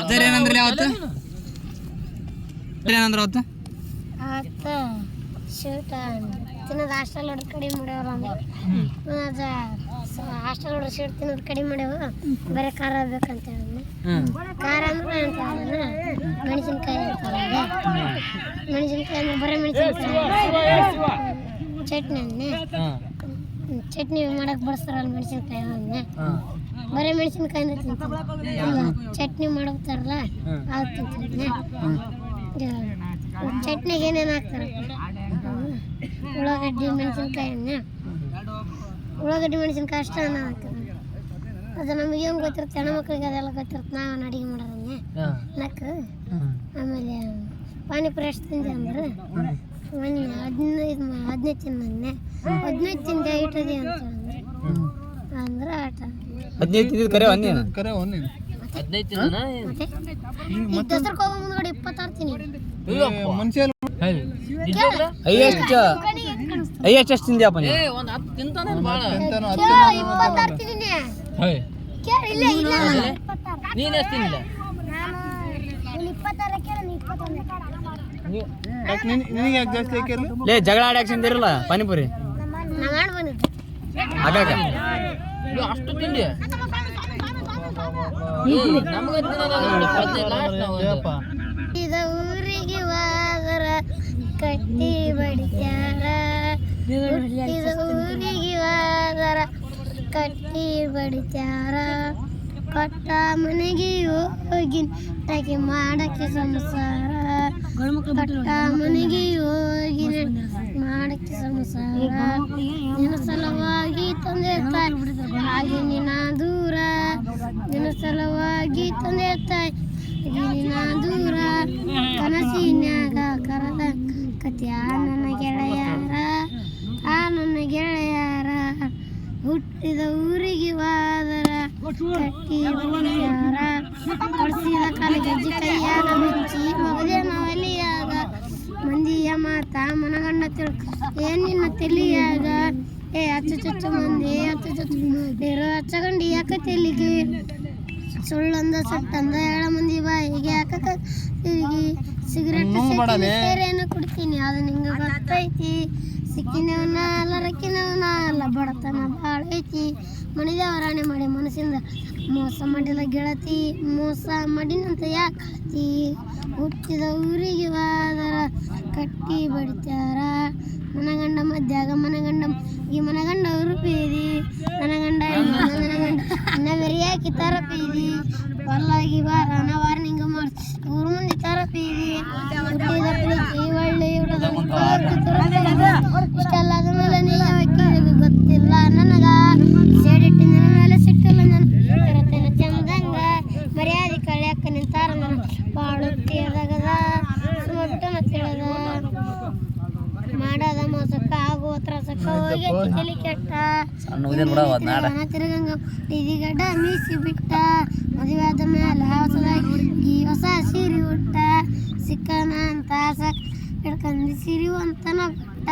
ಅಜ್ಜರ್ ಏನಂದ್ರಲ್ಲ ಅವತ್ತು ಏನಂದ್ರ ಅವತ್ತು ಶೂಟ್ ತಿನ್ನೋದು ಹಾಸ್ಟೆಲ್ ಹೊಡೆದು ಕಡಿಮೆ ಮಾಡ್ಯಾವ್ರ ಹಾಸ್ಟೆಲ್ ಹೊಡೆದು ಶೂಟ್ ತಿನ್ನೋದು ಕಡಿಮೆ ಮಾಡ್ಯಾವ ಬರೀ ಖಾರ ಬೇಕಂತ ಹೇಳಿದ್ನೆ ಖಾರ ಅಂದ್ರೆ ಅಂತ ಹೇಳಿದ್ರೆ ಮೆಣಸಿನ್ಕಾಯಿ ಅಂತ ಮೆಣಸಿನ್ಕಾಯಿ ಅಂದ್ರೆ ಬರೀ ಮೆಣಸಿನ್ಕಾಯಿ ಚಟ್ನಿ ಅನ್ನೆ ಚಟ್ನಿ ಮಾಡಕ್ಕೆ ಬಳಸ್ತಾರಲ್ಲ ಮೆಣಸಿನ್ಕಾಯಿ ಅವನ್ನೇ ಬರೀ ಮೆಣಸಿನ್ಕಾಯಿ ತಿಂತೀನಿ ಚಟ್ನಿ ಮಾಡ್ತಾರಲ್ಲ ಅದು ತಿಂತೀನಿ ಚಟ್ನಿಗೆ ಏನೇನು ಹಾಕ್ತಾರೆ ಉಳ್ಳಾಗಡ್ಡಿ ಮೆಣಸಿನ್ಕಾಯಿ ಉಳ್ಳಾಗಡ್ಡಿ ಮೆಣಸಿನ್ಕಾಯಿ ಅಷ್ಟೇ ಅನ್ನ ಹಾಕ್ತಾರೆ ಅದು ನಮಗೆ ಏನು ಗೊತ್ತಿರುತ್ತೆ ಹೆಣ್ಮಕ್ಳಿಗೆ ಅದೆಲ್ಲ ಗೊತ್ತಿರುತ್ತೆ ನಾವು ಅಡುಗೆ ಮಾಡೋದನ್ನೇ ನಕ್ಕು ಆಮೇಲೆ ಪಾನಿಪುರಿ ಎಷ್ಟು ತಿಂದೆ ಅಂದ್ರೆ ಮೊನ್ನೆ 15 ತಿಂದೆ 15 ತಿಂದೆ ಇಟ್ಟದೆ ಅಂತ ಅಂದ್ರೆ ಆಟ 15 ತಿಂದಿದ್ದು ಕರೆ ಒಂದೇನು 15 ತಿಂದನ ಈಗ ದಸರಾ ಹೋಗೋ ಮುಂದ್ಗಡೆ 26 ತಿಂದಿ ಮನುಷ್ಯ ಎಷ್ಟು ತಿಂದ್ಯಪ್ಪ ಏ ಒಂದು 10 ತಿಂತಾನೆ ಭಾಳ 26 ತಿಂದಿನಿ ಕೇಳಿಲ್ಲ ಇಲ್ಲ ನೀನು ಎಷ್ಟು ತಿಂದಿಲ್ಲ ನಾನು 26 ಕೇಳ 21 ನಿನಗೆ ಯಾಕೆ ಜಾಸ್ತಿ ಹಾಕಿರಲ್ಲ ಲೇ ಜಗಳ ಆಡಕ್ಕೆ ತಿಂದಿರಲ್ಲ ಪಾನಿಪುರಿ ನಾ ಮಾಡಿ ಬಂದಿದ್ದೆ ಆಗಾಗ ಅಷ್ಟು ತಿಂಡಿ ನಮಗೆ ಇದ ಊರಿಗೆ ವಾದರ ಕಟ್ಟಿ ಬಡಿತಾರ ಹುಟ್ಟಿದ ಊರಿಗೆ ವಾದರ ಕಟ್ಟಿ ಬಡಿತಾರ ಕೊಟ್ಟ ಮನೆಗೆ ಹೋಗಿ ತಾಕಿ ಮಾಡಕ್ಕೆ ಸಂಸಾರ ಕೊಟ್ಟ ಮನೆಗೆ ಹೋಗಿ ಮಾಡಕ್ಕೆ ಸಂಸಾರ ನಿನ್ನ ಸಲುವಾಗಿ ತಂದೆ ತಾಯಿ ಹಾಗೆ ನಿನ್ನ ದೂರ ನಿನ್ನ ಸಲುವಾಗಿ ತಂದೆ ತಾಯಿ ನಿನ್ನ ದೂರ ಕನಸಿನ್ಯಾಗ ಕರೆದ ಕಥೆಯ ನನ್ನ ಗೆಳೆಯರ ನನ್ನ ಗೆಳೆಯರ ಹುಟ್ಟಿದ ಊರಿಗೆ ವಾದರ ಕಟ್ಟಿ ಬಡಿಸ್ಯಾರ ಕೊಡಿಸಿದ ಕಾಲಿಗೆಜ್ಜಿ ಕೈಯಾಗ ಬಿಚ್ಚಿ ಮಗದೇ ನಾವಲ್ಲಿಯಾಗ ಮಂದಿಯ ಮಾತ ಮನಗಂಡ ತಿಳ್ಕ ಏನ್ ನಿನ್ನ ತಲಿಯಾಗ ಏ ಹಚ್ಚು ಚುಚ್ಚು ಮಂದಿ ಹಚ್ಚು ಚುಚ್ಚು ಬೇರು ಹಚ್ಚಗಂಡಿ ಯಾಕೆ ತೆಲಿಗೆ ಸುಳ್ಳಂದ ಸಟ್ಟಂದ 7 ಮಂದಿ ಬಾಯಿಗೆ ಯಾಕ ತಿರುಗಿ ಸಿಗರೆಟ್ ಸೇರೇನು ಕುಡ್ತೀನಿ ಅದು ನಿಂಗೆ ಗೊತ್ತೈತಿ ಸಿಕ್ಕಿನವನ ಅಲ್ಲ ರಕ್ಕಿನವನ ಅಲ್ಲ ಬಡತನ ಭಾಳ ಐತಿ ಮಣಿದೇವರಾಣೆ ಮಾಡಿ ಮನಸ್ಸಿಂದ ಮೋಸ ಮಾಡಿಲ್ಲ ಗೆಳತಿ ಮೋಸ ಮಾಡಿನಂತ ಯಾಕತಿ ಹುಟ್ಟಿದ ಊರಿಗೆ ವಾದರ ಕಟ್ಟಿ ಬಡಿತಾರ ಮನಗಂಡ ಮಧ್ಯಾಗ ಮನಗಂಡ ಈ ಮನಗಂಡ ಉರುಪೀದಿ ನನಗಂಡ ನನ್ನ ಬೆರಿಯಾಕಿ ತರಪೀದಿ ಹೊಲ್ಲಾಗಿ ಬಾರ ವಾರ್ನಿಂಗ್ ಮಾಡಿ ಊರು ಮುಂದೆ ತರಪೀದಿ ಹುಟ್ಟಿದ ಪ್ರೀತಿ ಒಳ್ಳೆ ಇಷ್ಟೆಲ್ಲ ಅದ ಮೇಲೆ ನೀ ಗೊತ್ತಿಲ್ಲ ನನಗ ಸೇಡಿಟ್ಟು ನನ್ನ ಮೇಲೆ ಸಿಟ್ಟಿಲ್ಲ ನನ್ನ ಚಂದಂಗ ಮರ್ಯಾದೆ ಕಳ್ಯಾಕ ನಿಂತಾರ ನನ್ನ ಬಾಳುತ್ತಿಯದಾಗದ ಸುಮ್ಮಬಿಟ್ಟನ ತಿಳಿದ ಮಾಡದ ಮೋಸಕ್ಕ ಆಗುವ ತ್ರಾಸಕ್ಕ ಹೋಗಿ ತಲೆ ಕೆಟ್ಟ ತಿರುಗಂಗ ಇದಿಗಡ್ಡ ಮೀಸಿ ಬಿಟ್ಟ ಮದುವೆ ಆದ ಮೇಲೆ ಹೊಸದಾಗಿ ಹೊಸ ಸೀರೆ ಉಟ್ಟ ಸಿಕ್ಕನ ಅಂತ ಹಿಡ್ಕಂದು ಸಿರಿ ಅಂತನ ಕೊಟ್ಟ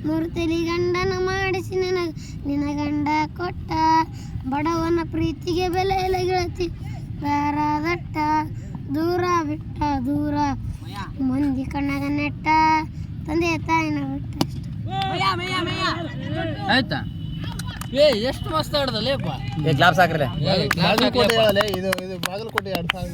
3 ತಲೆ ಗಂಡನ ಮಾಡಿಸಿ ನಿನ್ನ ಗಂಡ ಕೊಟ್ಟ ಬಡವನ ಪ್ರೀತಿಗೆ ಬೆಲೆ ಇಲ್ಲ ಗೆಳತಿ ಬೇರಾದಟ್ಟ ದೂರ ಬಿಟ್ಟ ದೂರ ಮಂದಿ ಕಣ್ಣಾಗ ನೆಟ್ಟ ತಂದೆ ತಾಯಿನ ಬಿಟ್ಟ ಆಯ್ತಾ ಏ ಎಷ್ಟು ಮಸ್ತ್ ಆಡ್ದಲ್ಲಪ್ಪ ಕ್ಲಾಪ್ಸ್ ಹಾಕ್ರಲ್ಲ ಬಾಗಲಕೋಟೆ ಇದು ಬಾಗಲಕೋಟೆ 2000